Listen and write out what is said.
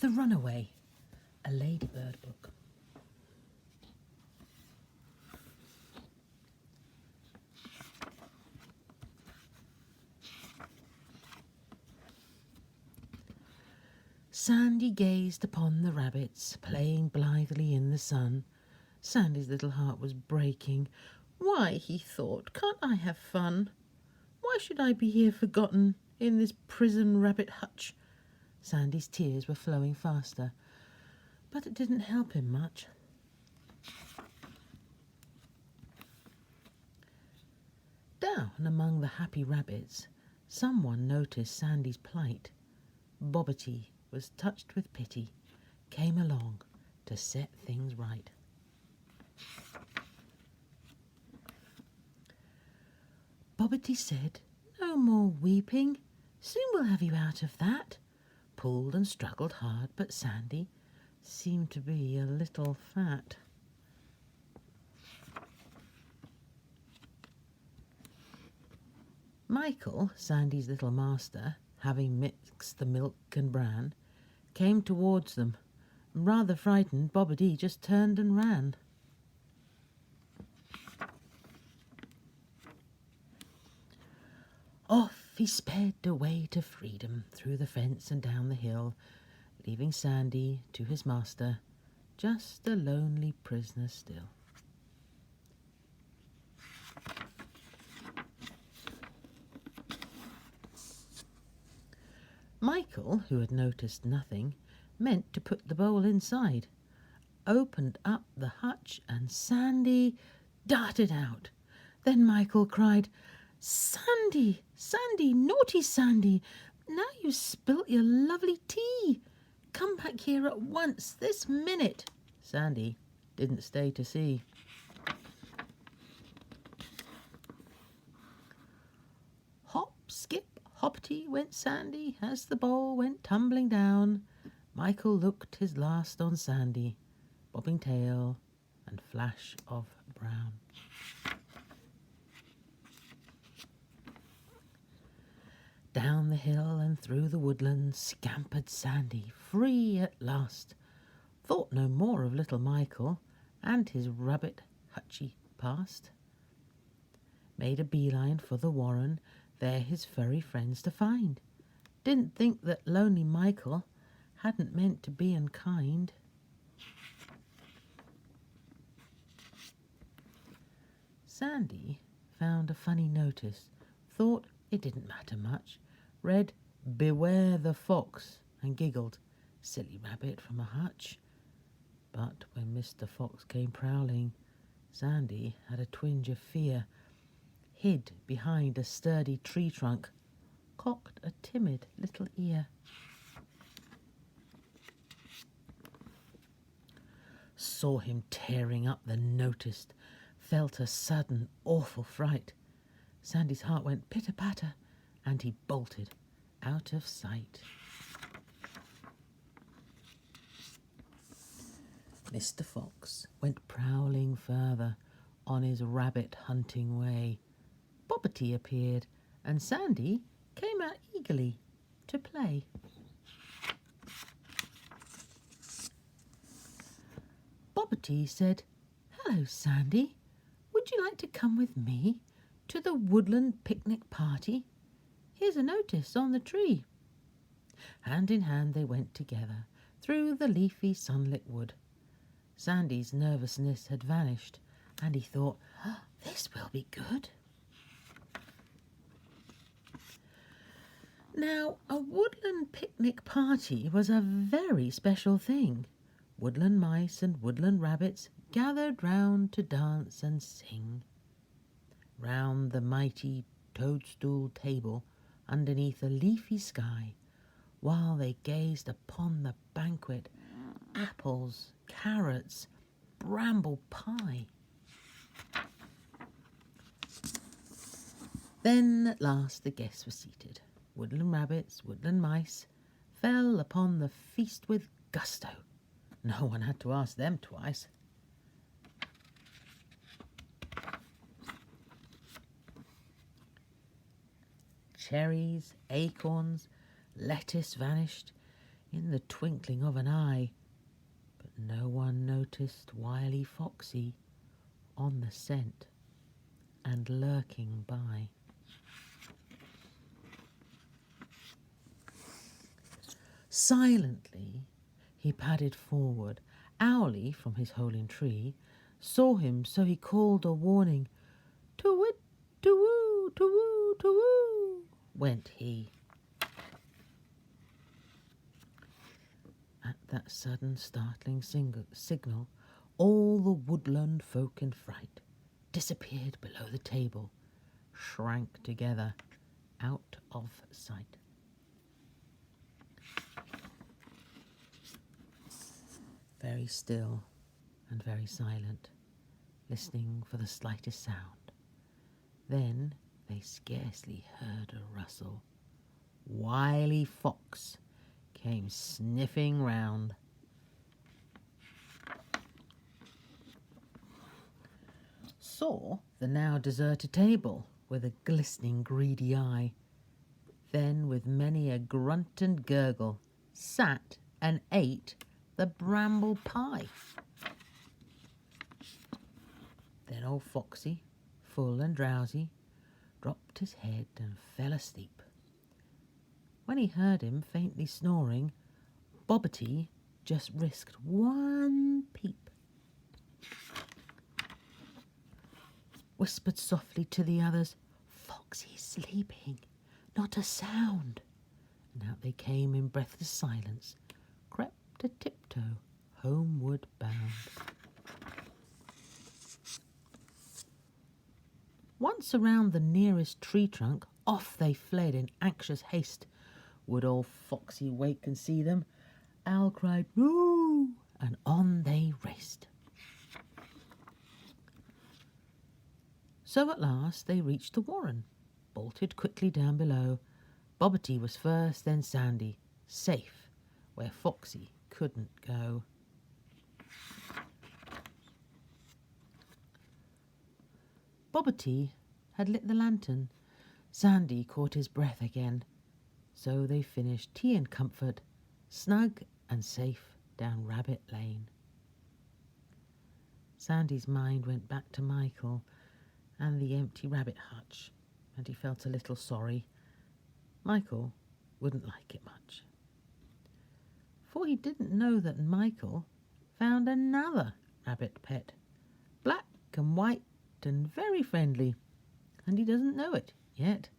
The Runaway, a Ladybird book. Sandy gazed upon the rabbits playing blithely in the sun. Sandy's little heart was breaking. Why, he thought, can't I have fun? Why should I be here forgotten in this prison rabbit hutch? Sandy's tears were flowing faster, but it didn't help him much. Down among the happy rabbits, someone noticed Sandy's plight. Bobbity was touched with pity, came along to set things right. Bobbity said, "No more weeping, soon we'll have you out of that." Pulled and struggled hard, but Sandy seemed to be a little fat. Michael, Sandy's little master, having mixed the milk and bran, came towards them. Rather frightened, Bobbity just turned and ran. Off he sped away to freedom, through the fence and down the hill, leaving Sandy to his master, just a lonely prisoner still. Michael, who had noticed nothing, meant to put the bowl inside, opened up the hutch, and Sandy darted out. Then Michael cried, "Sandy, Sandy, naughty Sandy, now you've spilt your lovely tea. Come back here at once, this minute." Sandy didn't stay to see. Hop, skip, hoppity went Sandy as the bowl went tumbling down. Michael looked his last on Sandy, bobbing tail and flash of brown. Down the hill and through the woodland scampered Sandy, free at last. Thought no more of little Michael and his rabbit hutchie past. Made a beeline for the warren, there his furry friends to find. Didn't think that lonely Michael hadn't meant to be unkind. Sandy found a funny notice, thought it didn't matter much, read "Beware the Fox" and giggled, silly rabbit from a hutch. But when Mr. Fox came prowling, Sandy had a twinge of fear, hid behind a sturdy tree trunk, cocked a timid little ear. Saw him tearing up the notice, felt a sudden awful fright. Sandy's heart went pitter-patter, and he bolted out of sight. Mr. Fox went prowling further on his rabbit hunting way. Bobbity appeared, and Sandy came out eagerly to play. Bobbity said, "Hello, Sandy. Would you like to come with me to the woodland picnic party? Here's a notice on the tree." Hand in hand they went together through the leafy sunlit wood. Sandy's nervousness had vanished, and he thought, "This will be good." Now, a woodland picnic party was a very special thing. Woodland mice and woodland rabbits gathered round to dance and sing. Round the mighty toadstool table underneath a leafy sky, while they gazed upon the banquet, apples, carrots, bramble pie. Then at last the guests were seated. Woodland rabbits, woodland mice, fell upon the feast with gusto. No one had to ask them twice. Cherries, acorns, lettuce vanished. in the twinkling of an eye, but no one noticed wily Foxy on the scent and lurking by. Silently he padded forward. Owlie, from his hole in tree, saw him, so he called a warning. "To-wit, to-woo, to-woo, to-woo," went he. At that sudden startling signal, all the woodland folk in fright disappeared below the table, shrank together, out of sight. Very still and very silent, listening for the slightest sound. Then they scarcely heard a rustle. Wily Fox came sniffing round. Saw the now deserted table with a glistening greedy eye. Then with many a grunt and gurgle sat and ate the bramble pie. Then old Foxy, full and drowsy, dropped his head and fell asleep. When he heard him faintly snoring, Bobbity just risked one peep. Whispered softly to the others, "Foxy's sleeping, not a sound." And out they came in breathless silence, crept a tiptoe, homeward bound. Once around the nearest tree trunk, off they fled in anxious haste. Would old Foxy wake and see them? Owl cried, "Moo!" and on they raced. So at last they reached the warren, bolted quickly down below. Bobbity was first, then Sandy, safe where Foxy couldn't go. Bobbity had lit the lantern. Sandy caught his breath again. So they finished tea in comfort, snug and safe down Rabbit Lane. Sandy's mind went back to Michael and the empty rabbit hutch, and he felt a little sorry. Michael wouldn't like it much, for he didn't know that Michael found another rabbit pet, black and white and very friendly, and he doesn't know it yet.